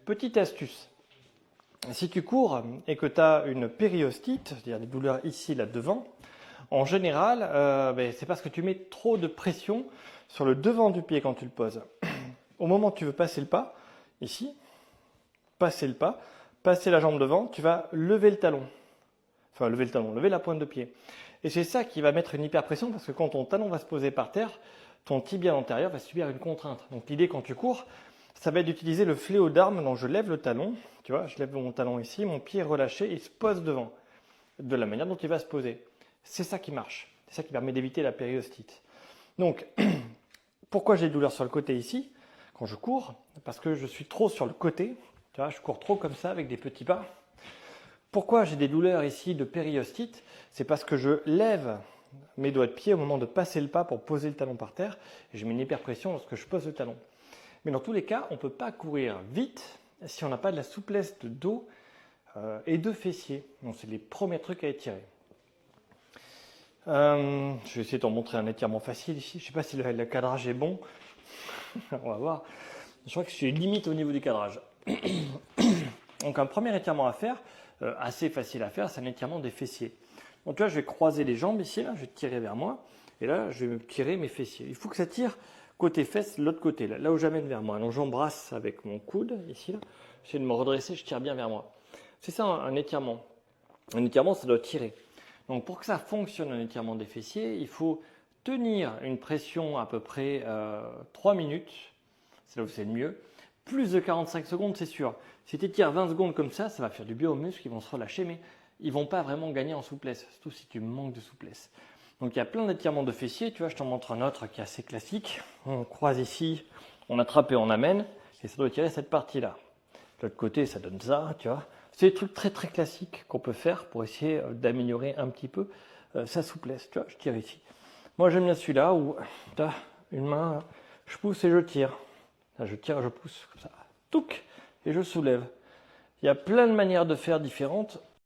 Petite astuce. Si tu cours et que tu as une périostite, c'est-à-dire des douleurs ici, là devant, en général, c'est parce que tu mets trop de pression sur le devant du pied quand tu le poses. Au moment où tu veux passer le pas, ici, passer le pas, passer la jambe devant, tu vas lever le talon. Enfin, lever la pointe de pied. Et c'est ça qui va mettre une hyperpression parce que quand ton talon va se poser par terre, ton tibia antérieur va subir une contrainte. Donc l'idée quand tu cours, ça va être d'utiliser le fléau d'arme. Donc je lève le talon, tu vois, je lève mon talon ici, mon pied est relâché, il se pose devant, de la manière dont il va se poser. C'est ça qui marche. C'est ça qui permet d'éviter la périostite. Donc, pourquoi j'ai des douleurs sur le côté ici quand je cours? Parce que je suis trop sur le côté. Tu vois, je cours trop comme ça avec des petits pas. Pourquoi j'ai des douleurs ici de périostite? C'est parce que je lève mes doigts de pied au moment de passer le pas pour poser le talon par terre et je mets une hyperpression lorsque je pose le talon. Mais dans tous les cas, on ne peut pas courir vite si on n'a pas de la souplesse de dos et de fessiers. Donc c'est les premiers trucs à étirer. Je vais essayer de t'en montrer un étirement facile ici. Je ne sais pas si le cadrage est bon. On va voir. Je crois que je suis limite au niveau du cadrage. Donc un premier étirement à faire, assez facile à faire, c'est un étirement des fessiers. Donc là, je vais croiser les jambes ici, là, je vais tirer vers moi, et là, je vais tirer mes fessiers. Il faut que ça tire côté fesses, l'autre côté, là où j'amène vers moi. Donc j'embrasse avec mon coude, ici, là. J'essaie de me redresser, je tire bien vers moi. C'est ça un étirement. Un étirement, ça doit tirer. Donc pour que ça fonctionne, un étirement des fessiers, il faut tenir une pression à peu près 3 minutes, c'est là où c'est le mieux. Plus de 45 secondes, c'est sûr. Si tu étires 20 secondes comme ça va faire du bien aux muscles, ils vont se relâcher, mais ils ne vont pas vraiment gagner en souplesse, surtout si tu manques de souplesse. Donc il y a plein d'étirements de fessiers, tu vois, je t'en montre un autre qui est assez classique. On croise ici, on attrape et on amène, et ça doit étirer cette partie-là. De l'autre côté, ça donne ça, tu vois. C'est des trucs très très classiques qu'on peut faire pour essayer d'améliorer un petit peu sa souplesse. Tu vois, je tire ici. Moi j'aime bien celui-là où tu as une main, je pousse et je tire. Là, je tire, je pousse comme ça, touc, et je soulève. Il y a plein de manières de faire différentes.